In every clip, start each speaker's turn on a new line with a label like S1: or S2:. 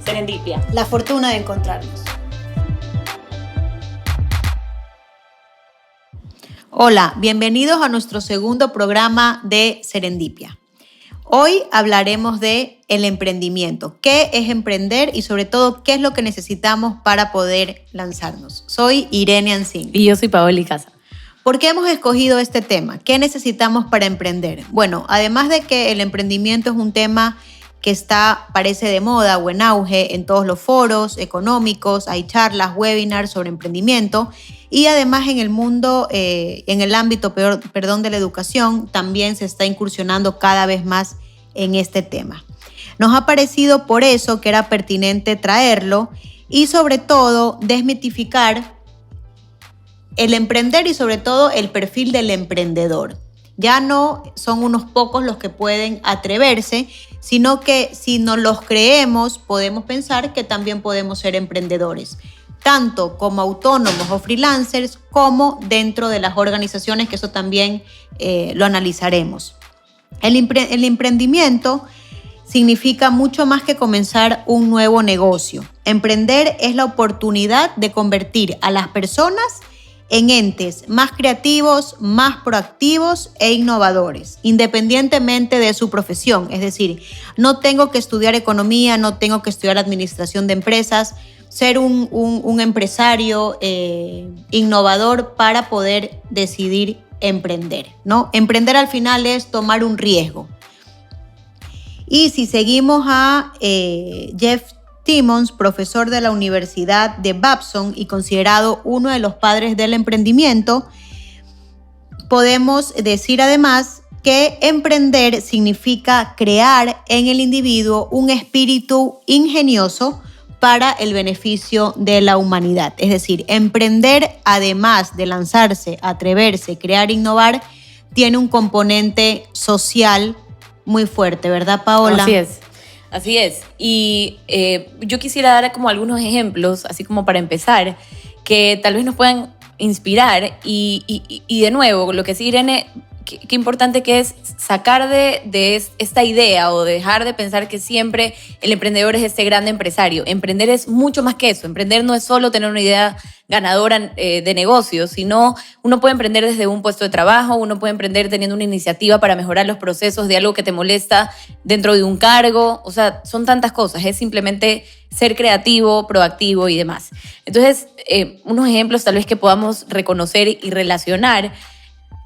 S1: Serendipia.
S2: La fortuna de encontrarnos.
S3: Hola, bienvenidos a nuestro segundo programa de Serendipia. Hoy hablaremos de el emprendimiento. ¿Qué es emprender y sobre todo qué es lo que necesitamos para poder lanzarnos? Soy Irene Ancín.
S1: Y yo soy Paola Casa.
S3: ¿Por qué hemos escogido este tema? ¿Qué necesitamos para emprender? Bueno, además de que el emprendimiento es un tema que parece de moda o en auge en todos los foros económicos, hay charlas, webinars sobre emprendimiento y además en el mundo, en el ámbito de la educación, también se está incursionando cada vez más en este tema. Nos ha parecido por eso que era pertinente traerlo y sobre todo desmitificar el emprender y sobre todo el perfil del emprendedor. Ya no son unos pocos los que pueden atreverse, sino que si nos los creemos, podemos pensar que también podemos ser emprendedores, tanto como autónomos o freelancers, como dentro de las organizaciones, que eso también lo analizaremos. El emprendimiento significa mucho más que comenzar un nuevo negocio. Emprender es la oportunidad de convertir a las personas en entes más creativos, más proactivos e innovadores, independientemente de su profesión. Es decir, no tengo que estudiar economía, no tengo que estudiar administración de empresas, ser un empresario innovador para poder decidir emprender, ¿no? Emprender al final es tomar un riesgo. Y si seguimos a Jeff Timmons, profesor de la Universidad de Babson y considerado uno de los padres del emprendimiento, podemos decir además que emprender significa crear en el individuo un espíritu ingenioso para el beneficio de la humanidad. Es decir, emprender, además de lanzarse, atreverse, crear, innovar, tiene un componente social muy fuerte, ¿verdad, Paola?
S1: Así es. Y yo quisiera dar como algunos ejemplos, así como para empezar, que tal vez nos puedan inspirar. Y de nuevo, lo que sí, Irene, qué importante que es sacar de esta idea o dejar de pensar que siempre el emprendedor es este gran empresario. Emprender es mucho más que eso. Emprender no es solo tener una idea ganadora de negocios, sino uno puede emprender desde un puesto de trabajo, uno puede emprender teniendo una iniciativa para mejorar los procesos de algo que te molesta dentro de un cargo. O sea, son tantas cosas. Es simplemente ser creativo, proactivo y demás. Entonces, unos ejemplos tal vez que podamos reconocer y relacionar.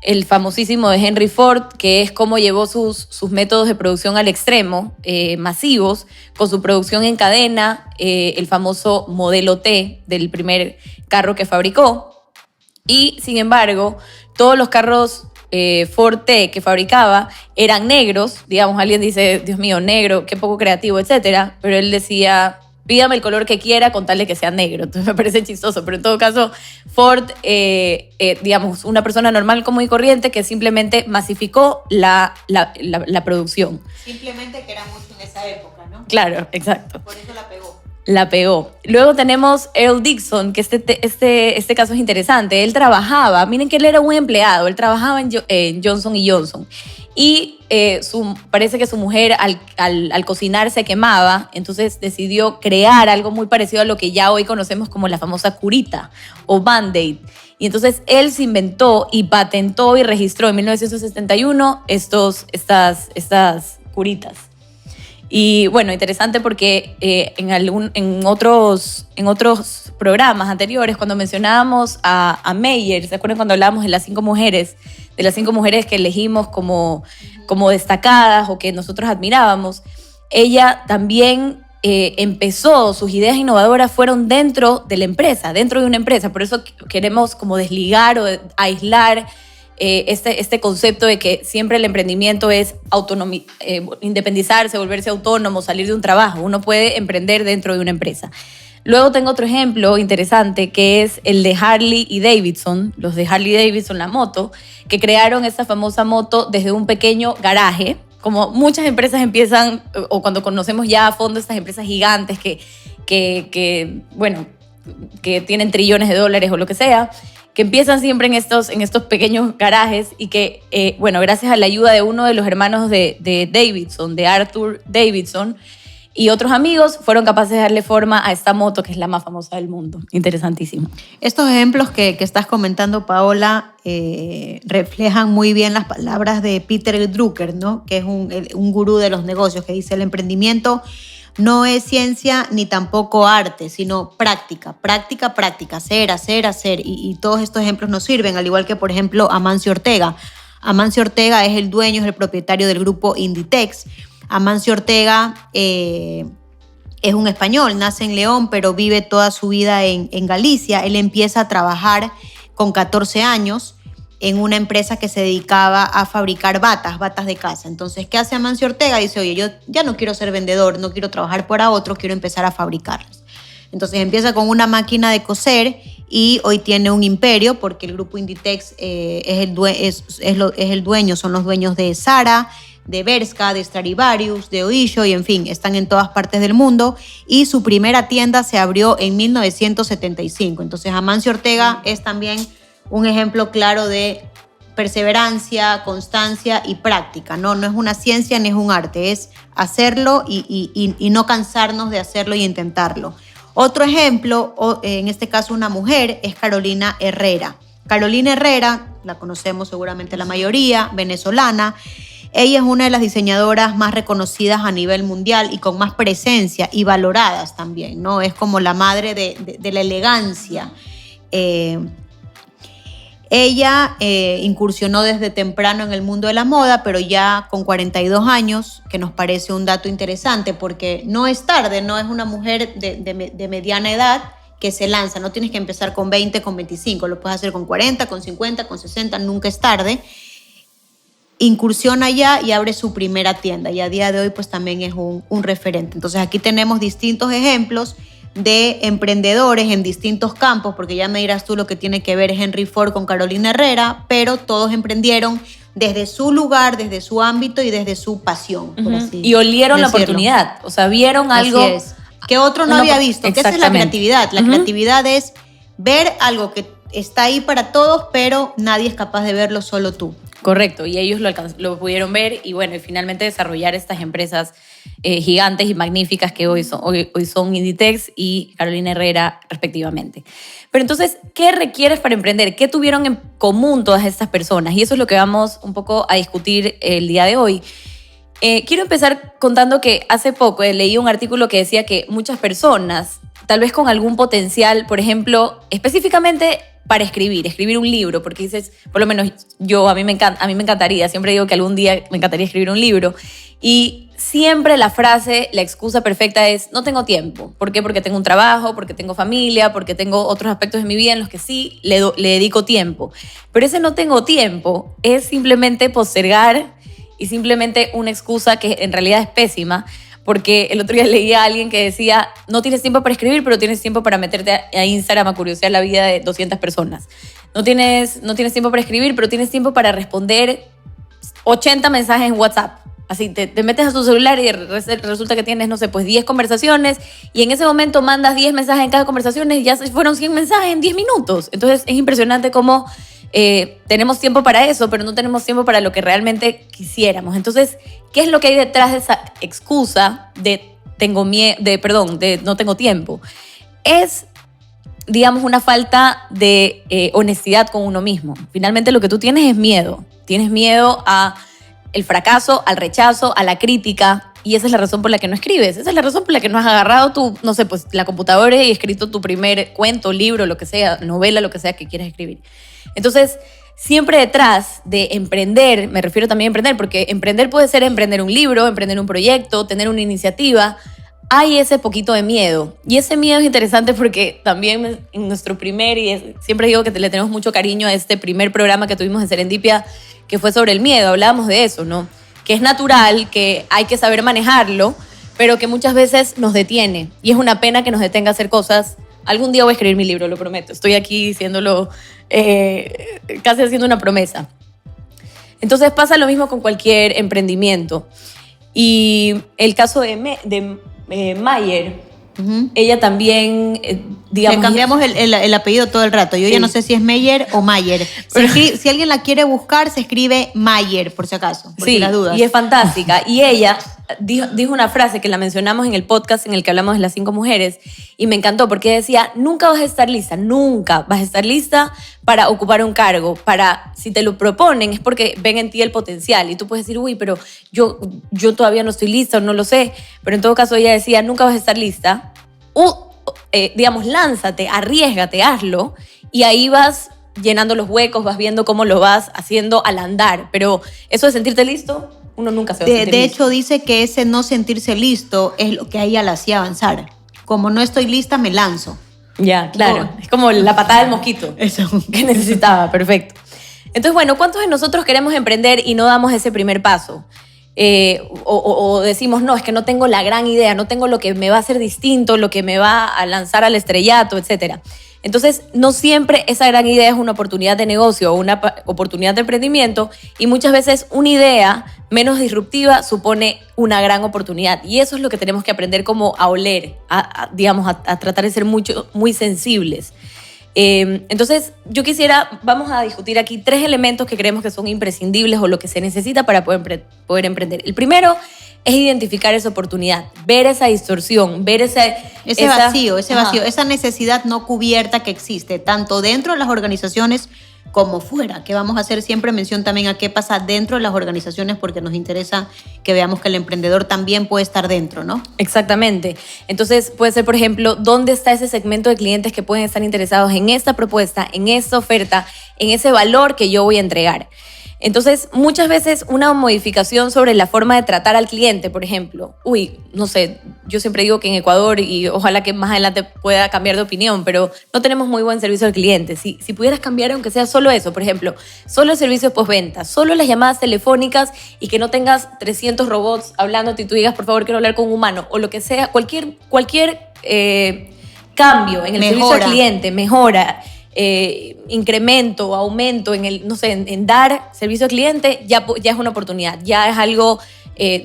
S1: El famosísimo de Henry Ford, que es cómo llevó sus métodos de producción al extremo, masivos, con su producción en cadena, el famoso modelo T del primer carro que fabricó. Y, sin embargo, todos los carros Ford T que fabricaba eran negros. Digamos, alguien dice, Dios mío, negro, qué poco creativo, etcétera. Pero él decía, pídame el color que quiera con tal de que sea negro. Entonces me parece chistoso, pero en todo caso Ford, digamos, una persona normal, común y corriente que simplemente masificó la producción.
S3: Simplemente que era mucho en esa época, ¿no?
S1: Claro, exacto.
S3: Por eso
S1: La pegó. Luego tenemos Earl Dixon, que este caso es interesante. Él trabajaba, miren que él era un empleado, él trabajaba en Johnson & Johnson. Y parece que su mujer al cocinar se quemaba, entonces decidió crear algo muy parecido a lo que ya hoy conocemos como la famosa curita o Band-Aid. Y entonces él se inventó y patentó y registró en 1971 estas curitas. Y bueno, interesante porque en otros programas anteriores, cuando mencionábamos a Meyer, ¿se acuerdan cuando hablábamos de las 5 mujeres? De las 5 mujeres que elegimos como destacadas o que nosotros admirábamos. Ella también empezó, sus ideas innovadoras fueron dentro de la empresa, dentro de una empresa. Por eso queremos como desligar o aislar este concepto de que siempre el emprendimiento es independizarse, volverse autónomo, salir de un trabajo. Uno puede emprender dentro de una empresa. Luego tengo otro ejemplo interesante que es el de Harley y Davidson, los de Harley Davidson, la moto, que crearon esta famosa moto desde un pequeño garaje. Como muchas empresas empiezan, o cuando conocemos ya a fondo estas empresas gigantes que tienen trillones de dólares o lo que sea, que empiezan siempre en estos pequeños garajes y que, gracias a la ayuda de uno de los hermanos de Davidson, de Arthur Davidson, y otros amigos fueron capaces de darle forma a esta moto que es la más famosa del mundo. Interesantísimo.
S3: Estos ejemplos que estás comentando, Paola, reflejan muy bien las palabras de Peter Drucker, ¿no? Que es un gurú de los negocios, que dice: el emprendimiento no es ciencia ni tampoco arte, sino práctica, práctica, práctica, hacer, hacer, hacer. Y todos estos ejemplos nos sirven, al igual que, por ejemplo, Amancio Ortega. Amancio Ortega es el dueño, es el propietario del grupo Inditex. Amancio Ortega es un español, nace en León, pero vive toda su vida en Galicia. Él empieza a trabajar con 14 años en una empresa que se dedicaba a fabricar batas de casa. Entonces, ¿qué hace Amancio Ortega? Dice: oye, yo ya no quiero ser vendedor, no quiero trabajar para otros, quiero empezar a fabricarlas. Entonces empieza con una máquina de coser y hoy tiene un imperio, porque el grupo Inditex son los dueños de Zara, de Bershka, de Stradivarius, de Oysho, y en fin, están en todas partes del mundo. Y su primera tienda se abrió en 1975. Entonces Amancio Ortega es también un ejemplo claro de perseverancia, constancia y práctica, ¿no? No es una ciencia ni es un arte, es hacerlo y no cansarnos de hacerlo y intentarlo. Otro ejemplo, en este caso una mujer, es Carolina Herrera. Carolina Herrera, la conocemos seguramente la mayoría, venezolana. Ella es una de las diseñadoras más reconocidas a nivel mundial y con más presencia y valoradas también, ¿no? Es como la madre de la elegancia. Ella incursionó desde temprano en el mundo de la moda, pero ya con 42 años, que nos parece un dato interesante porque no es tarde, no es una mujer de mediana edad que se lanza, no tienes que empezar con 20, con 25, lo puedes hacer con 40, con 50, con 60, nunca es tarde. Incursiona ya y abre su primera tienda y a día de hoy pues también es un referente. Entonces aquí tenemos distintos ejemplos de emprendedores en distintos campos, porque ya me dirás tú lo que tiene que ver Henry Ford con Carolina Herrera, pero todos emprendieron desde su lugar, desde su ámbito y desde su pasión, por así
S1: y olieron
S3: decirlo.
S1: La oportunidad, o sea, vieron algo.
S3: Así es. Que otro no había visto, que esa es la creatividad. La creatividad es ver algo que está ahí para todos, pero nadie es capaz de verlo, solo tú.
S1: Correcto, y ellos lo pudieron ver y bueno, y finalmente desarrollar estas empresas gigantes y magníficas que hoy son Inditex y Carolina Herrera respectivamente. Pero entonces, ¿qué requieres para emprender? ¿Qué tuvieron en común todas estas personas? Y eso es lo que vamos un poco a discutir el día de hoy. Quiero empezar contando que hace poco leí un artículo que decía que muchas personas, tal vez con algún potencial, por ejemplo, específicamente para escribir un libro, porque dices, por lo menos a mí me encantaría, siempre digo que algún día me encantaría escribir un libro, y siempre la excusa perfecta es: no tengo tiempo. ¿Por qué? Porque tengo un trabajo, porque tengo familia, porque tengo otros aspectos de mi vida en los que sí le dedico tiempo. Pero ese no tengo tiempo es simplemente postergar y simplemente una excusa que en realidad es pésima. Porque el otro día leí a alguien que decía: no tienes tiempo para escribir, pero tienes tiempo para meterte a Instagram a curiosear la vida de 200 personas. No tienes tiempo para escribir, pero tienes tiempo para responder 80 mensajes en WhatsApp. Así, te metes a tu celular y resulta que tienes, no sé, pues 10 conversaciones y en ese momento mandas 10 mensajes en cada conversación y ya fueron 100 mensajes en 10 minutos. Entonces es impresionante cómo tenemos tiempo para eso, pero no tenemos tiempo para lo que realmente quisiéramos. Entonces, ¿qué es lo que hay detrás de esa excusa de no tengo tiempo? Es, digamos, una falta de honestidad con uno mismo. Finalmente lo que tú tienes es miedo. Tienes miedo a el fracaso, al rechazo, a la crítica, y esa es la razón por la que no escribes. Esa es la razón por la que no has agarrado la computadora y escrito tu primer cuento, libro, lo que sea, novela, lo que sea que quieras escribir. Entonces, siempre detrás de emprender, me refiero también a emprender, porque emprender puede ser emprender un libro, emprender un proyecto, tener una iniciativa. Hay ese poquito de miedo. Y ese miedo es interesante porque también en nuestro siempre digo que le tenemos mucho cariño a este primer programa que tuvimos en Serendipia, que fue sobre el miedo. Hablábamos de eso, ¿no? Que es natural, que hay que saber manejarlo, pero que muchas veces nos detiene. Y es una pena que nos detenga a hacer cosas. Algún día voy a escribir mi libro, lo prometo. Estoy aquí diciéndolo, casi haciendo una promesa. Entonces pasa lo mismo con cualquier emprendimiento. Y el caso de Mayer, ella también, digamos...
S3: Le cambiamos el apellido todo el rato. Yo ya no sé si es Meyer o Mayer. Si alguien la quiere buscar, se escribe Mayer, por si acaso, por si las dudas.
S1: Y es fantástica. Y ella dijo una frase que la mencionamos en el podcast en el que hablamos de las 5 mujeres y me encantó porque decía, nunca vas a estar lista para ocupar un cargo, si te lo proponen es porque ven en ti el potencial y tú puedes decir, uy, pero yo todavía no estoy lista o no lo sé, pero en todo caso ella decía, nunca vas a estar lista, digamos, lánzate, arriésgate, hazlo y ahí vas llenando los huecos, vas viendo cómo lo vas haciendo al andar, pero eso de sentirte listo, uno nunca se va a sentir
S3: de
S1: listo.
S3: hecho, dice que ese no sentirse listo es lo que a ella la hacía avanzar. Como no estoy lista, me lanzo.
S1: Ya, claro. Es como la patada del mosquito.
S3: Eso.
S1: Que necesitaba, perfecto. Entonces, bueno, ¿cuántos de nosotros queremos emprender y no damos ese primer paso? O decimos, no, es que no tengo la gran idea, no tengo lo que me va a hacer distinto, lo que me va a lanzar al estrellato, etcétera. Entonces, no siempre esa gran idea es una oportunidad de negocio o una oportunidad de emprendimiento y muchas veces una idea menos disruptiva supone una gran oportunidad y eso es lo que tenemos que aprender como a oler, a tratar de ser muy sensibles. Entonces, vamos a discutir aquí 3 elementos que creemos que son imprescindibles o lo que se necesita para poder emprender. El primero es identificar esa oportunidad, ver esa distorsión, ver ese vacío,
S3: esa necesidad no cubierta que existe, tanto dentro de las organizaciones como fuera, que vamos a hacer siempre mención también a qué pasa dentro de las organizaciones porque nos interesa que veamos que el emprendedor también puede estar dentro, ¿no?
S1: Exactamente. Entonces puede ser, por ejemplo, ¿dónde está ese segmento de clientes que pueden estar interesados en esta propuesta, en esta oferta, en ese valor que yo voy a entregar? Entonces, muchas veces una modificación sobre la forma de tratar al cliente, por ejemplo, no sé, yo siempre digo que en Ecuador, y ojalá que más adelante pueda cambiar de opinión, pero no tenemos muy buen servicio al cliente. Si pudieras cambiar, aunque sea solo eso, por ejemplo, solo el servicio postventa, solo las llamadas telefónicas y que no tengas 300 robots hablándote y tú digas, por favor, quiero hablar con un humano, o lo que sea, cualquier cambio en el servicio al cliente, mejora, incremento, aumento en dar servicio al cliente, ya es una oportunidad, ya es algo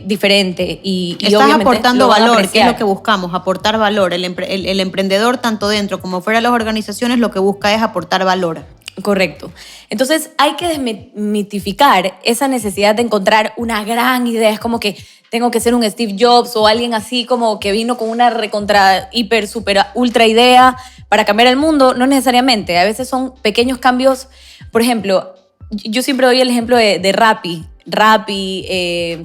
S1: diferente y
S3: estás aportando valor, que es lo que
S1: buscamos.
S3: buscamos, aportar valor. El emprendedor, tanto dentro como fuera de las organizaciones, lo que busca es aportar valor.
S1: Correcto. Entonces hay que desmitificar esa necesidad de encontrar una gran idea. Es como que tengo que ser un Steve Jobs o alguien así como que vino con una recontra, hiper, super, ultra idea para cambiar el mundo. No necesariamente. A veces son pequeños cambios. Por ejemplo, yo siempre doy el ejemplo de Rappi,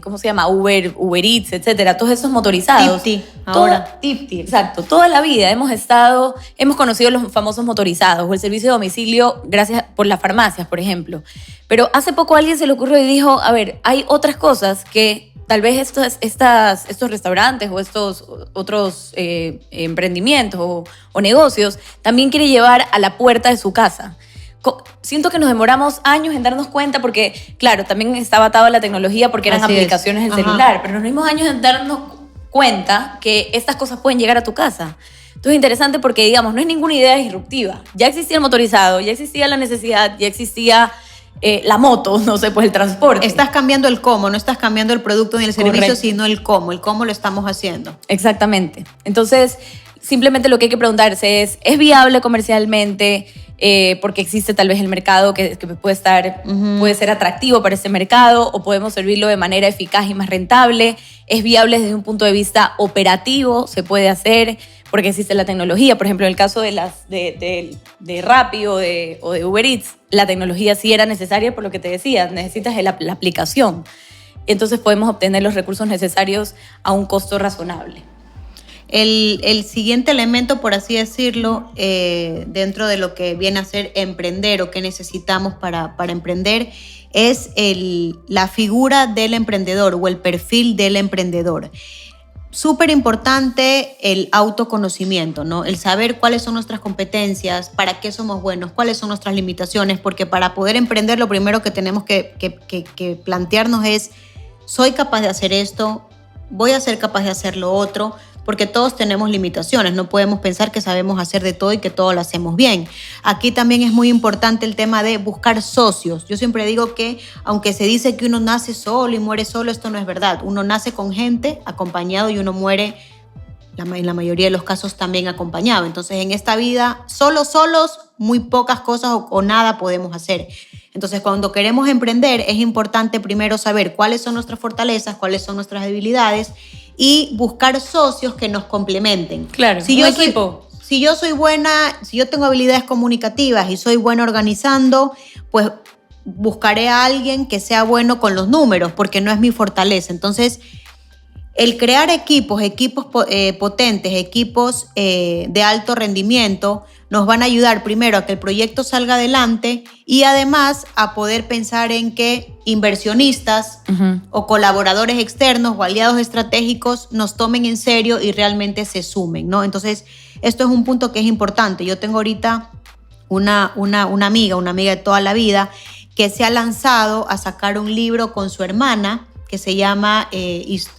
S1: ¿cómo se llama? Uber Eats, etcétera, todos esos motorizados. Tipti, exacto. Toda la vida hemos conocido los famosos motorizados o el servicio de domicilio gracias por las farmacias, por ejemplo. Pero hace poco a alguien se le ocurrió y dijo, a ver, hay otras cosas que tal vez estos restaurantes o estos otros emprendimientos o negocios también quiere llevar a la puerta de su casa. Siento que nos demoramos años en darnos cuenta porque, claro, también estaba atado a la tecnología porque eran aplicaciones del celular, pero nos dimos años en darnos cuenta que estas cosas pueden llegar a tu casa. Entonces es interesante porque, digamos, no es ninguna idea disruptiva. Ya existía el motorizado, ya existía la necesidad, ya existía la moto, no sé, pues el transporte.
S3: Estás cambiando el cómo, no estás cambiando el producto ni el servicio,
S1: correcto,
S3: sino el cómo lo estamos haciendo.
S1: Exactamente. Entonces, simplemente lo que hay que preguntarse ¿es viable comercialmente? Porque existe tal vez el mercado que puede ser atractivo para ese mercado o podemos servirlo de manera eficaz y más rentable. Es viable desde un punto de vista operativo, se puede hacer porque existe la tecnología. Por ejemplo, en el caso de Rappi o de Uber Eats, la tecnología sí era necesaria por lo que te decía, necesitas la aplicación. Entonces podemos obtener los recursos necesarios a un costo razonable.
S3: El siguiente elemento, por así decirlo, dentro de lo que viene a ser emprender o que necesitamos para emprender, es la figura del emprendedor o el perfil del emprendedor. Súper importante el autoconocimiento, ¿no? El saber cuáles son nuestras competencias, para qué somos buenos, cuáles son nuestras limitaciones, porque para poder emprender lo primero que tenemos que plantearnos es, ¿soy capaz de hacer esto? ¿Voy a ser capaz de hacer lo otro? Porque todos tenemos limitaciones, no podemos pensar que sabemos hacer de todo y que todo lo hacemos bien. Aquí también es muy importante el tema de buscar socios. Yo siempre digo que aunque se dice que uno nace solo y muere solo, esto no es verdad. Uno nace con gente, acompañado, y uno muere, en la mayoría de los casos, también acompañado. Entonces, en esta vida, solos, muy pocas cosas o nada podemos hacer. Entonces, cuando queremos emprender, es importante primero saber cuáles son nuestras fortalezas, cuáles son nuestras debilidades y buscar socios que nos complementen.
S1: Claro,
S3: si yo equipo. Si yo soy buena, si yo tengo habilidades comunicativas y soy buena organizando, pues buscaré a alguien que sea bueno con los números, porque no es mi fortaleza. Entonces, el crear equipos potentes, equipos de alto rendimiento, nos van a ayudar primero a que el proyecto salga adelante y además a poder pensar en que inversionistas o colaboradores externos o aliados estratégicos nos tomen en serio y realmente se sumen, ¿no? Entonces, esto es un punto que es importante. Yo tengo ahorita una amiga de toda la vida que se ha lanzado a sacar un libro con su hermana que se llama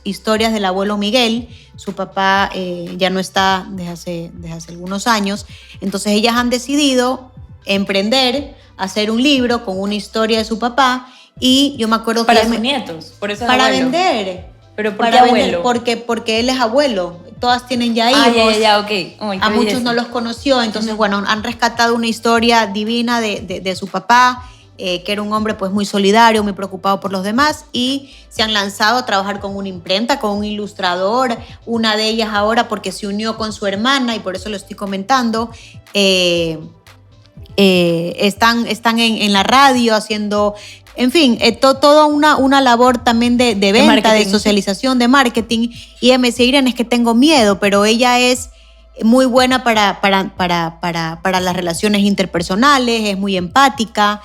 S3: Historias del abuelo Miguel. Su papá ya no está desde hace algunos años. Entonces ellas han decidido emprender, hacer un libro con una historia de su papá y yo me acuerdo
S1: para
S3: que...
S1: Para sus nietos, por eso es
S3: para
S1: abuelo.
S3: Vender.
S1: ¿Pero por qué abuelo?
S3: Porque él es abuelo. Todas tienen ya hijos.
S1: Ok. Oh,
S3: a muchos no los conoció. Entonces, bueno, han rescatado una historia divina de su papá, que era un hombre pues muy solidario, muy preocupado por los demás, y se han lanzado a trabajar con una imprenta, con un ilustrador, una de ellas ahora porque se unió con su hermana y por eso lo estoy comentando. Están en la radio haciendo, en fin, toda una labor también de venta, de socialización, de marketing. Y ella me decía, Irene, es que tengo miedo, pero ella es muy buena para las relaciones interpersonales, es muy empática,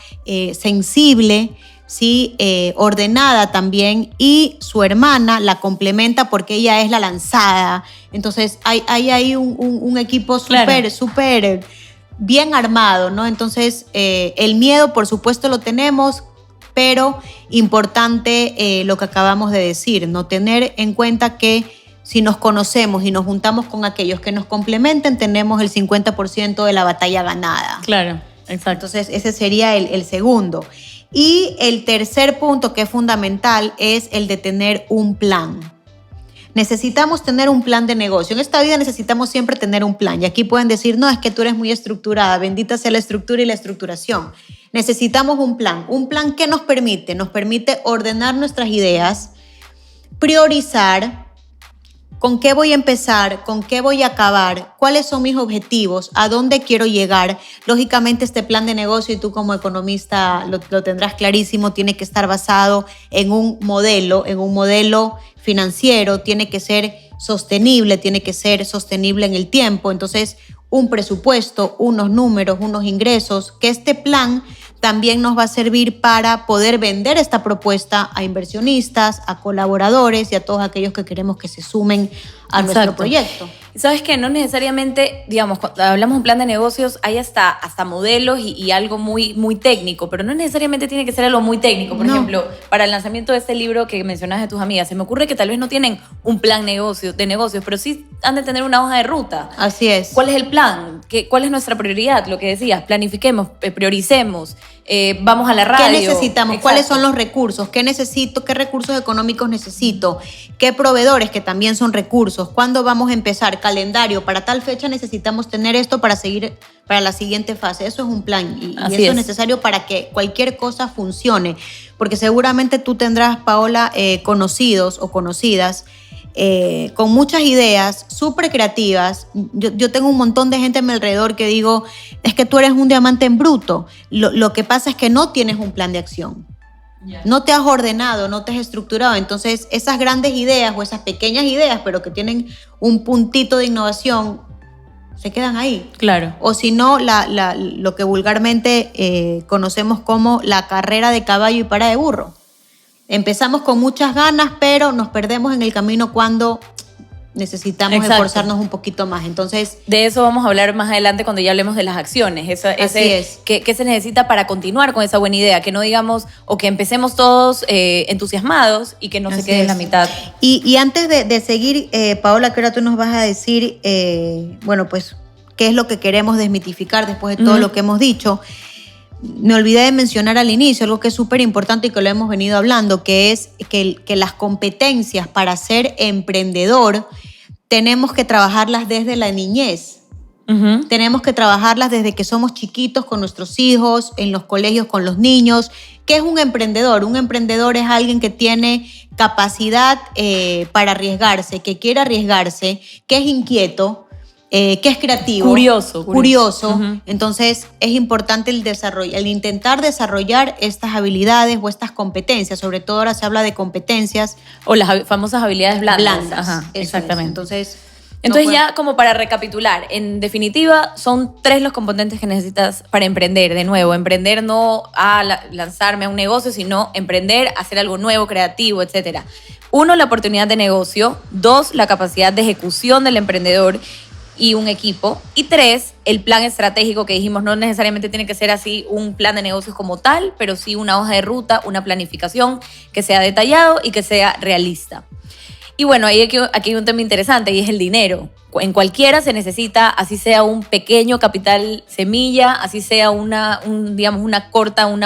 S3: sensible, ¿sí? Ordenada también, y su hermana la complementa porque ella es la lanzada. Entonces hay un equipo súper bien armado, ¿no? Entonces el miedo, por supuesto, lo tenemos, pero importante lo que acabamos de decir, ¿no? Tener en cuenta que si nos conocemos y nos juntamos con aquellos que nos complementen, tenemos el 50% de la batalla ganada.
S1: Claro, exacto.
S3: Entonces, ese sería el segundo. Y el tercer punto que es fundamental es el de tener un plan. Necesitamos tener un plan de negocio. En esta vida necesitamos siempre tener un plan. Y aquí pueden decir, no, es que tú eres muy estructurada. Bendita sea la estructura y la estructuración. Necesitamos un plan. Un plan que nos permite ordenar nuestras ideas, priorizar, ¿con qué voy a empezar? ¿Con qué voy a acabar? ¿Cuáles son mis objetivos? ¿A dónde quiero llegar? Lógicamente, este plan de negocio, y tú como economista lo tendrás clarísimo, tiene que estar basado en un modelo financiero, tiene que ser sostenible en el tiempo. Entonces, un presupuesto, unos números, unos ingresos, que este plan también nos va a servir para poder vender esta propuesta a inversionistas, a colaboradores y a todos aquellos que queremos que se sumen a nuestro proyecto.
S1: ¿Sabes qué? No necesariamente, digamos, cuando hablamos de un plan de negocios, hay hasta modelos y algo muy, muy técnico, pero no necesariamente tiene que ser algo muy técnico. Por ejemplo, para el lanzamiento de este libro que mencionas de tus amigas, se me ocurre que tal vez no tienen un plan de negocios, pero sí han de tener una hoja de ruta.
S3: Así es.
S1: ¿Cuál es el plan? ¿Cuál es nuestra prioridad? Lo que decías, planifiquemos, prioricemos, vamos a la radio.
S3: ¿Qué necesitamos? Exacto. ¿Cuáles son los recursos? ¿Qué necesito? ¿Qué recursos económicos necesito? ¿Qué proveedores, que también son recursos? ¿Cuándo vamos a empezar? Calendario. Para tal fecha necesitamos tener esto para seguir para la siguiente fase. Eso es un plan y eso es necesario para que cualquier cosa funcione. Porque seguramente tú tendrás, Paola, conocidos o conocidas con muchas ideas súper creativas. Yo tengo un montón de gente a mi alrededor que digo, es que tú eres un diamante en bruto. Lo que pasa es que no tienes un plan de acción. No te has ordenado, no te has estructurado. Entonces, esas grandes ideas o esas pequeñas ideas, pero que tienen un puntito de innovación, se quedan ahí.
S1: Claro.
S3: O si no, lo que vulgarmente conocemos como la carrera de caballo y para de burro. Empezamos con muchas ganas, pero nos perdemos en el camino cuando necesitamos esforzarnos un poquito más. Entonces,
S1: de eso vamos a hablar más adelante cuando ya hablemos de las acciones. ¿Qué se necesita para continuar con esa buena idea? Que no digamos, o que empecemos todos entusiasmados y que no se quede en la mitad.
S3: Y antes de seguir, Paola, que ahora tú nos vas a decir, bueno, pues, qué es lo que queremos desmitificar después de todo lo que hemos dicho. Me olvidé de mencionar al inicio algo que es súper importante y que lo hemos venido hablando, que es que las competencias para ser emprendedor tenemos que trabajarlas desde la niñez.
S1: Ujú.
S3: Tenemos que trabajarlas desde que somos chiquitos con nuestros hijos, en los colegios con los niños. ¿Qué es un emprendedor? Un emprendedor es alguien que tiene capacidad para arriesgarse, que quiere arriesgarse, que es inquieto, que es creativo.
S1: Curioso.
S3: Curioso. Entonces es importante el intentar desarrollar estas habilidades o estas competencias. Sobre todo ahora se habla de competencias
S1: O las famosas habilidades blandas. Ajá,
S3: eso es.
S1: exactamente.
S3: Entonces
S1: Ya como para recapitular, en definitiva son 3 los componentes que necesitas para emprender. De nuevo, emprender no lanzarme a un negocio, sino emprender, hacer algo nuevo, creativo, etc. 1, la oportunidad de negocio. 2, la capacidad de ejecución del emprendedor y un equipo. Y 3, el plan estratégico que dijimos, no necesariamente tiene que ser así un plan de negocios como tal, pero sí una hoja de ruta, una planificación que sea detallado y que sea realista. Y bueno, aquí hay un tema interesante y es el dinero. En cualquiera se necesita, así sea un pequeño capital semilla, así sea una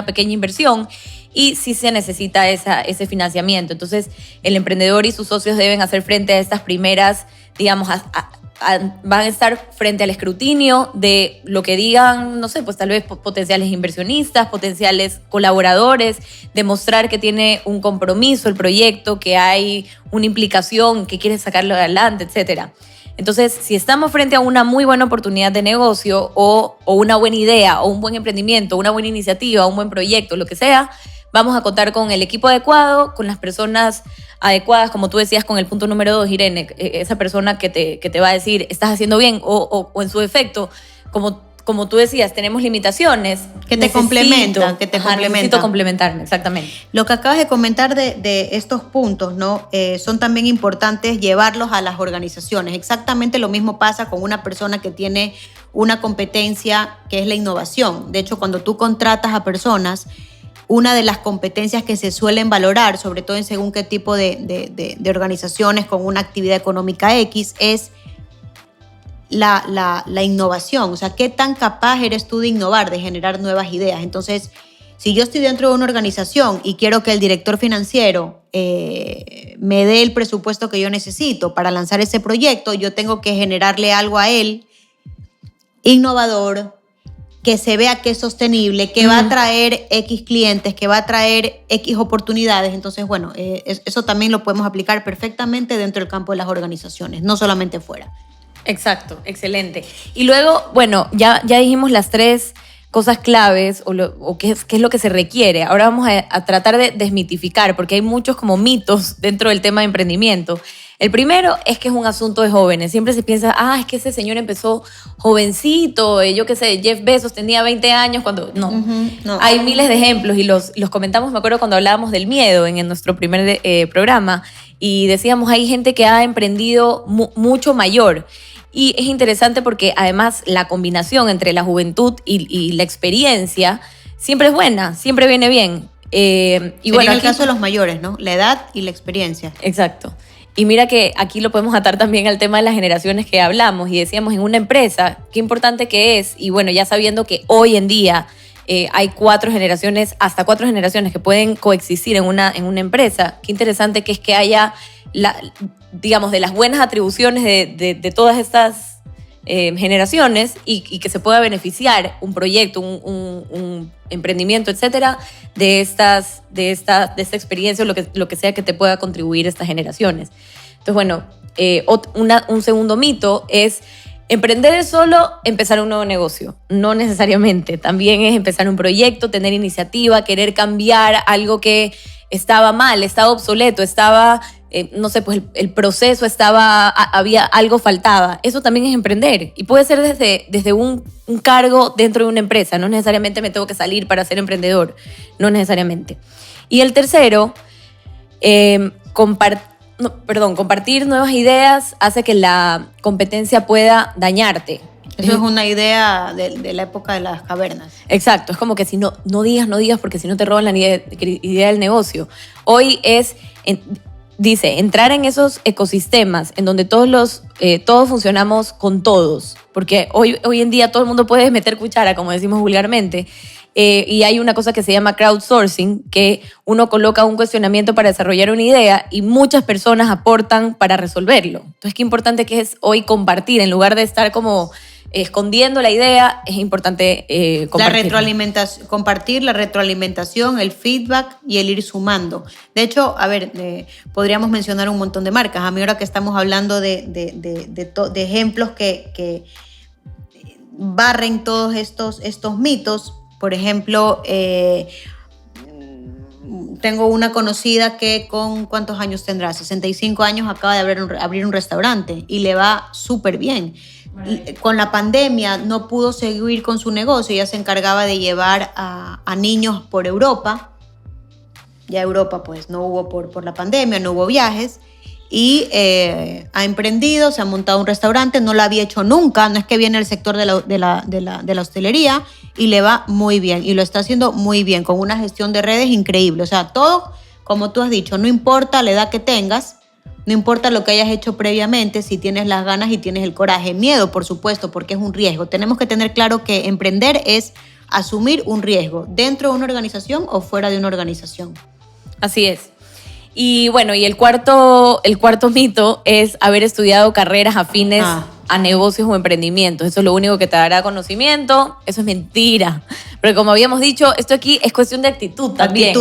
S1: pequeña inversión, y sí se necesita ese financiamiento. Entonces, el emprendedor y sus socios deben hacer frente a estas primeras, van a estar frente al escrutinio de lo que digan, no sé, pues tal vez potenciales inversionistas, potenciales colaboradores, demostrar que tiene un compromiso el proyecto, que hay una implicación, que quiere sacarlo adelante, etc. Entonces, si estamos frente a una muy buena oportunidad de negocio o una buena idea o un buen emprendimiento, una buena iniciativa, un buen proyecto, lo que sea, vamos a contar con el equipo adecuado, con las personas adecuadas, como tú decías con el punto número 2, Irene, esa persona que te va a decir, estás haciendo bien, o en su efecto, como tú decías, tenemos limitaciones.
S3: Que te complementan.
S1: Necesito complementarme, exactamente.
S3: Lo que acabas de comentar de estos puntos, ¿no? Son también importantes llevarlos a las organizaciones. Exactamente lo mismo pasa con una persona que tiene una competencia que es la innovación. De hecho, cuando tú contratas a personas, una de las competencias que se suelen valorar, sobre todo en según qué tipo de organizaciones con una actividad económica X, es la innovación. O sea, ¿qué tan capaz eres tú de innovar, de generar nuevas ideas? Entonces, si yo estoy dentro de una organización y quiero que el director financiero me dé el presupuesto que yo necesito para lanzar ese proyecto, yo tengo que generarle algo a él innovador, que se vea que es sostenible, que va a traer X clientes, que va a traer X oportunidades. Entonces, bueno, eso también lo podemos aplicar perfectamente dentro del campo de las organizaciones, no solamente fuera.
S1: Exacto, excelente. Y luego, bueno, ya dijimos las 3 cosas claves o qué es lo que se requiere. Ahora vamos a tratar de desmitificar, porque hay muchos como mitos dentro del tema de emprendimiento. El primero es que es un asunto de jóvenes. Siempre se piensa, es que ese señor empezó jovencito, yo qué sé, Jeff Bezos tenía 20 años cuando... No,
S3: no.
S1: Hay miles de ejemplos y los comentamos, me acuerdo cuando hablábamos del miedo en nuestro primer programa, y decíamos, hay gente que ha emprendido mucho mayor. Y es interesante porque además la combinación entre la juventud y la experiencia siempre es buena, siempre viene bien.
S3: Y bueno, en el caso de los mayores, ¿no? La edad y la experiencia.
S1: Exacto. Y mira que aquí lo podemos atar también al tema de las generaciones que hablamos y decíamos en una empresa, qué importante que es. Y bueno, ya sabiendo que hoy en día hay 4 generaciones, hasta 4 generaciones que pueden coexistir en una empresa, qué interesante que es que haya, digamos, de las buenas atribuciones de todas estas generaciones y que se pueda beneficiar un proyecto, un emprendimiento, etcétera, de esta experiencia o lo que sea que te pueda contribuir estas generaciones. Entonces, bueno, un segundo mito es emprender es solo empezar un nuevo negocio. No necesariamente. También es empezar un proyecto, tener iniciativa, querer cambiar algo que estaba mal, estaba obsoleto, estaba... no sé, pues el proceso algo faltaba. Eso también es emprender. Y puede ser desde un cargo dentro de una empresa. No necesariamente me tengo que salir para ser emprendedor. No necesariamente. Y el tercero, compartir nuevas ideas hace que la competencia pueda dañarte.
S3: Eso es una idea de la época de las cavernas.
S1: Exacto, es como que si no digas porque si no te roban la idea del negocio. Hoy dice, entrar en esos ecosistemas en donde todos funcionamos con todos, porque hoy en día todo el mundo puede meter cuchara, como decimos vulgarmente, y hay una cosa que se llama crowdsourcing, que uno coloca un cuestionamiento para desarrollar una idea y muchas personas aportan para resolverlo. Entonces, qué importante que es hoy compartir, en lugar de estar como escondiendo la idea, es importante
S3: compartir la retroalimentación, el feedback y el ir sumando. De hecho, a ver, podríamos mencionar un montón de marcas. A mí ahora que estamos hablando de ejemplos que barren todos estos mitos, por ejemplo, tengo una conocida que ¿cuántos años tendrá? 65 años, acaba de abrir un restaurante y le va súper bien. Con la pandemia no pudo seguir con su negocio, ella se encargaba de llevar a niños por Europa. Ya Europa pues no hubo por la pandemia, no hubo viajes. Y ha emprendido, se ha montado un restaurante, no lo había hecho nunca, no es que viene el sector de la hostelería y le va muy bien y lo está haciendo muy bien con una gestión de redes increíble. O sea, todo, como tú has dicho, no importa la edad que tengas, no importa lo que hayas hecho previamente, si tienes las ganas y tienes el coraje. Miedo, por supuesto, porque es un riesgo. Tenemos que tener claro que emprender es asumir un riesgo dentro de una organización o fuera de una organización.
S1: Así es. Y bueno, y el cuarto mito es haber estudiado carreras afines a negocios o emprendimientos. Eso es lo único que te dará conocimiento. Eso es mentira. Porque como habíamos dicho, esto aquí es cuestión de actitud también.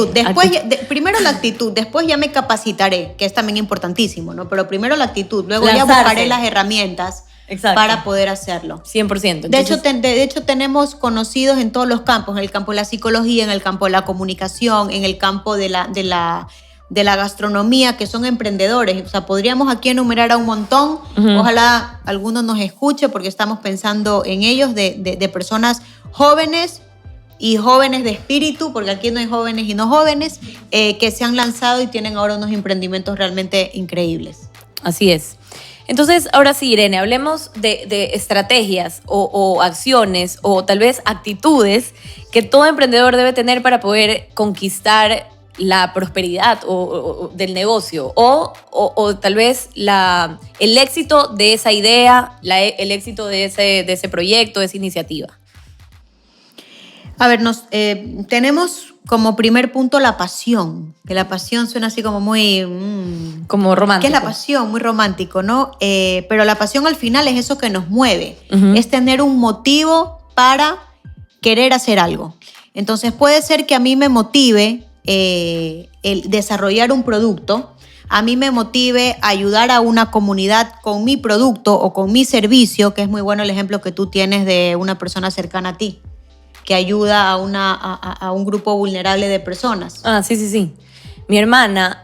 S3: Primero la actitud, después ya me capacitaré, que es también importantísimo, ¿no? Pero primero la actitud, luego ya buscaré las herramientas. Exacto. Para poder hacerlo.
S1: 100%.
S3: Entonces, de hecho, tenemos conocidos en todos los campos, en el campo de la psicología, en el campo de la comunicación, en el campo de la gastronomía, que son emprendedores. O sea, podríamos aquí enumerar a un montón. Uh-huh. Ojalá alguno nos escuche porque estamos pensando en ellos, de personas jóvenes y jóvenes de espíritu, porque aquí no hay jóvenes y no jóvenes, que se han lanzado y tienen ahora unos emprendimientos realmente increíbles.
S1: Así es. Entonces, ahora sí, Irene, hablemos de estrategias o acciones o tal vez actitudes que todo emprendedor debe tener para poder conquistar la prosperidad o del negocio o tal vez el éxito de esa idea, el éxito de ese proyecto, de esa iniciativa.
S3: A ver, tenemos como primer punto la pasión, que la pasión suena así como muy...
S1: como romántico.
S3: ¿Qué es la pasión? Muy romántico, ¿no? Pero la pasión al final es eso que nos mueve,
S1: uh-huh.
S3: Es tener un motivo para querer hacer algo. Entonces puede ser que a mí me motive el desarrollar un producto, a mí me motive ayudar a una comunidad con mi producto o con mi servicio, que es muy bueno el ejemplo que tú tienes de una persona cercana a ti, que ayuda a un grupo vulnerable de personas.
S1: Sí. Mi hermana,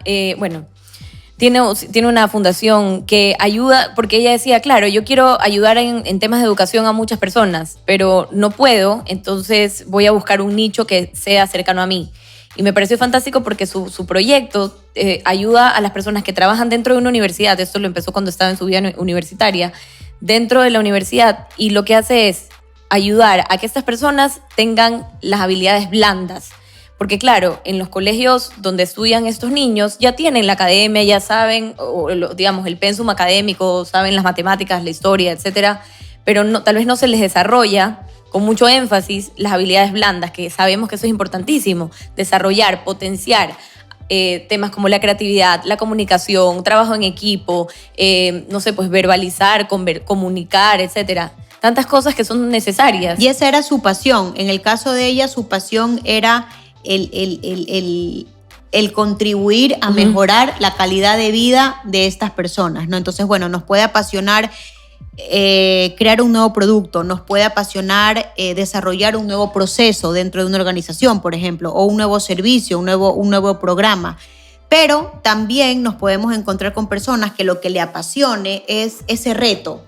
S1: tiene una fundación que ayuda, porque ella decía, claro, yo quiero ayudar en temas de educación a muchas personas, pero no puedo, entonces voy a buscar un nicho que sea cercano a mí. Y me pareció fantástico porque su proyecto ayuda a las personas que trabajan dentro de una universidad. Esto lo empezó cuando estaba en su vida universitaria, dentro de la universidad, y lo que hace es ayudar a que estas personas tengan las habilidades blandas. Porque claro, en los colegios donde estudian estos niños ya tienen la academia, ya saben, digamos, el pensum académico, saben las matemáticas, la historia, etcétera, pero tal vez no se les desarrolla con mucho énfasis las habilidades blandas, que sabemos que eso es importantísimo. Desarrollar, potenciar temas como la creatividad, la comunicación, trabajo en equipo, verbalizar, comunicar, etcétera. Tantas cosas que son necesarias.
S3: Y esa era su pasión. En el caso de ella, su pasión era el contribuir a mejorar la calidad de vida de estas personas, ¿no? Entonces, bueno, nos puede apasionar crear un nuevo producto, nos puede apasionar desarrollar un nuevo proceso dentro de una organización, por ejemplo, o un nuevo servicio, un nuevo programa. Pero también nos podemos encontrar con personas que lo que le apasione es ese reto.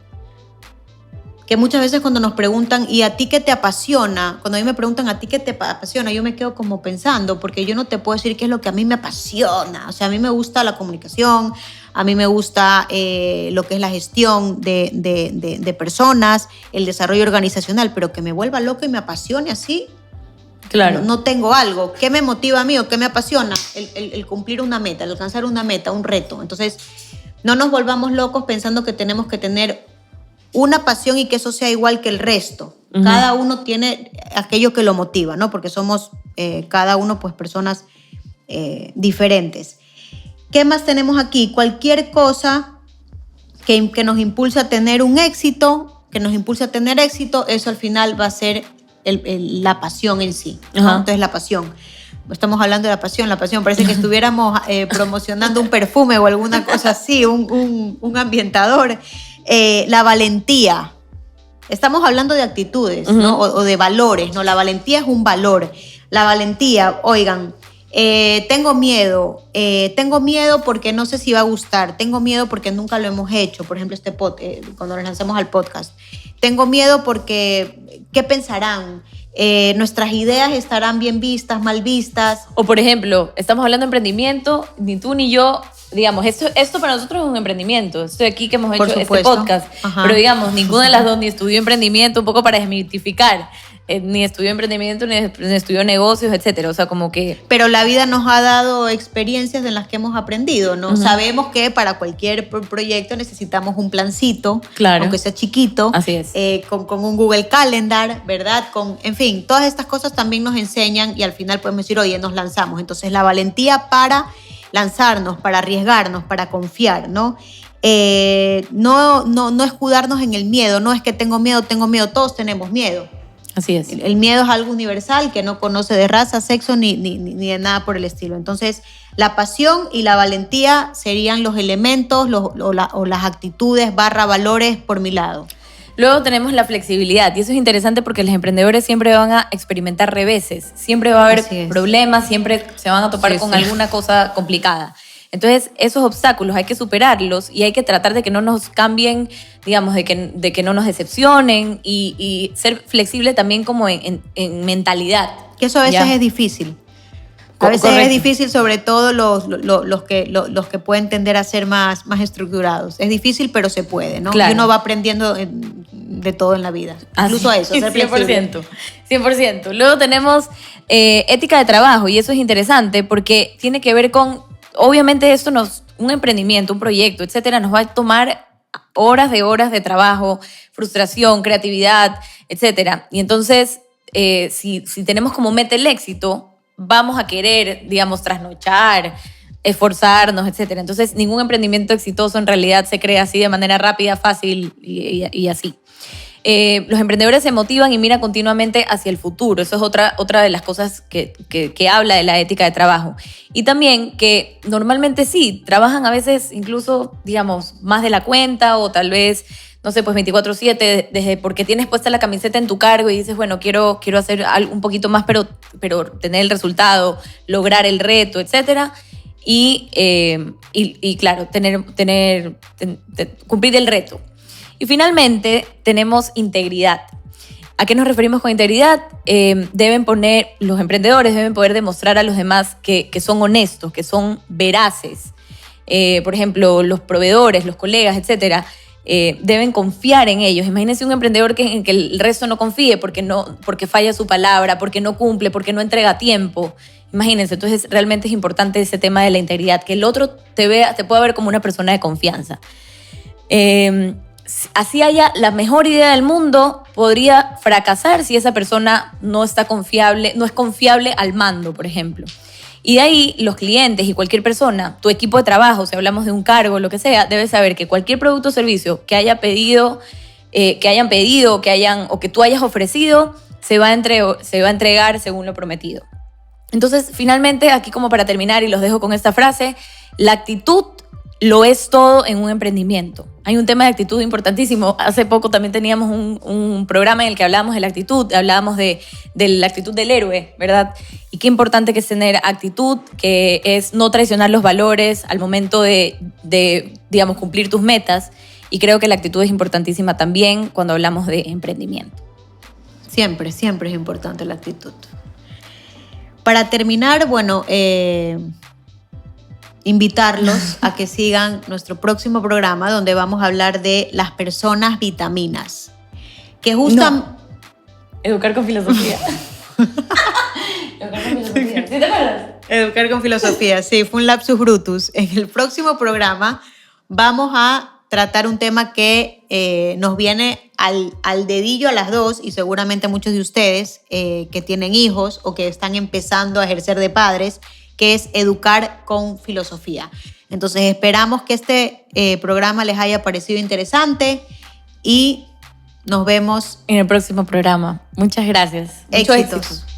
S3: Que muchas veces cuando nos preguntan, ¿y a ti qué te apasiona? Cuando a mí me preguntan, ¿a ti qué te apasiona? Yo me quedo como pensando, porque yo no te puedo decir qué es lo que a mí me apasiona. O sea, a mí me gusta la comunicación, a mí me gusta lo que es la gestión de personas, el desarrollo organizacional, pero que me vuelva loca y me apasione así.
S1: Claro.
S3: No tengo algo. ¿Qué me motiva a mí o qué me apasiona? El cumplir una meta, el alcanzar una meta, un reto. Entonces, no nos volvamos locos pensando que tenemos que tener una pasión y que eso sea igual que el resto. Uh-huh. Cada uno tiene aquello que lo motiva, ¿no? Porque somos cada uno pues personas diferentes. ¿Qué más tenemos aquí? Cualquier cosa que nos impulse a tener un éxito, que nos impulse a tener éxito, eso al final va a ser la pasión en sí, ¿no? Entonces la pasión. Estamos hablando de la pasión. Parece que estuviéramos promocionando un perfume o alguna cosa así, un ambientador. La valentía. Estamos hablando de actitudes, ¿no? O de valores, ¿no? La valentía es un valor. La valentía, oigan, tengo miedo porque no sé si va a gustar, tengo miedo porque nunca lo hemos hecho, por ejemplo, cuando nos lanzamos al podcast. Tengo miedo porque, ¿qué pensarán? Nuestras ideas estarán bien vistas, mal vistas.
S1: O por ejemplo, estamos hablando de emprendimiento, ni tú ni yo, digamos, esto para nosotros es un emprendimiento. Estoy aquí que hemos hecho este podcast, pero digamos, ninguna de las dos ni estudió emprendimiento, un poco para desmitificar. Ni estudió emprendimiento, ni estudió negocios, etcétera. O sea, como que...
S3: Pero la vida nos ha dado experiencias en las que hemos aprendido, ¿no? Sabemos que para cualquier proyecto necesitamos un plancito,
S1: claro,
S3: aunque sea chiquito.
S1: Así es.
S3: Con un Google Calendar, ¿verdad? En fin, todas estas cosas también nos enseñan y al final podemos decir, oye, nos lanzamos. Entonces, la valentía para lanzarnos, para arriesgarnos, para confiar, ¿no? No escudarnos en el miedo. No es que tengo miedo, todos tenemos miedo.
S1: Así es.
S3: El miedo es algo universal que no conoce de raza, sexo ni de nada por el estilo. Entonces, la pasión y la valentía serían los elementos o las actitudes / valores por mi lado.
S1: Luego tenemos la flexibilidad y eso es interesante porque los emprendedores siempre van a experimentar reveses, siempre va a haber problemas, siempre se van a topar con alguna cosa complicada. Entonces, esos obstáculos hay que superarlos y hay que tratar de que no nos cambien, digamos, de que no nos decepcionen y ser flexible también como en mentalidad.
S3: Que eso a veces es difícil. A veces es difícil, sobre todo los que pueden tender a ser más estructurados. Es difícil, pero se puede, ¿no? Claro. Y uno va aprendiendo de todo en la vida. Incluso eso, ser flexible.
S1: 100%. Luego tenemos ética de trabajo y eso es interesante porque tiene que ver con... Obviamente un emprendimiento, un proyecto, etcétera, nos va a tomar horas de trabajo, frustración, creatividad, etcétera. Y entonces, si tenemos como meta el éxito, vamos a querer, digamos, trasnochar, esforzarnos, etcétera. Entonces, ningún emprendimiento exitoso en realidad se crea así de manera rápida, fácil y así. Los emprendedores se motivan y miran continuamente hacia el futuro. Eso es otra de las cosas que habla de la ética de trabajo. Y también que normalmente sí, trabajan a veces incluso, digamos, más de la cuenta o tal vez, no sé, pues 24/7, desde porque tienes puesta la camiseta en tu cargo y dices, bueno, quiero hacer algo un poquito más, pero tener el resultado, lograr el reto, etcétera. Y claro, cumplir el reto. Y finalmente tenemos integridad. ¿A qué nos referimos con integridad? Los emprendedores deben poder demostrar a los demás que son honestos, que son veraces. Por ejemplo, los proveedores, los colegas, etcétera, deben confiar en ellos. Imagínense un emprendedor en que el resto no confíe porque falla su palabra, porque no cumple, porque no entrega a tiempo. Imagínense, entonces realmente es importante ese tema de la integridad, que el otro te pueda ver como una persona de confianza. Así haya la mejor idea del mundo, podría fracasar si esa persona no es confiable al mando, por ejemplo. Y de ahí los clientes y cualquier persona, tu equipo de trabajo, si hablamos de un cargo, lo que sea, debe saber que cualquier producto o servicio que hayan pedido o que tú hayas ofrecido, se va a entregar según lo prometido. Entonces, finalmente, aquí como para terminar, y los dejo con esta frase, la actitud lo es todo en un emprendimiento. Hay un tema de actitud importantísimo. Hace poco también teníamos un programa en el que hablábamos de la actitud, hablábamos de la actitud del héroe, ¿verdad? Y qué importante que es tener actitud, que es no traicionar los valores al momento de digamos, cumplir tus metas. Y creo que la actitud es importantísima también cuando hablamos de emprendimiento.
S3: Siempre es importante la actitud. Para terminar, bueno, invitarlos a que sigan nuestro próximo programa donde vamos a hablar de las personas vitaminas. Que
S1: Educar con filosofía. ¿Sí te acuerdas?
S3: Educar con filosofía, sí, fue un lapsus brutus. En el próximo programa vamos a tratar un tema que nos viene al dedillo a las dos y seguramente muchos de ustedes que tienen hijos o que están empezando a ejercer de padres, que es educar con filosofía. Entonces esperamos que este programa les haya parecido interesante y Nos vemos.
S1: En el próximo programa. Muchas gracias. Mucho
S3: Éxitos.
S1: éxito.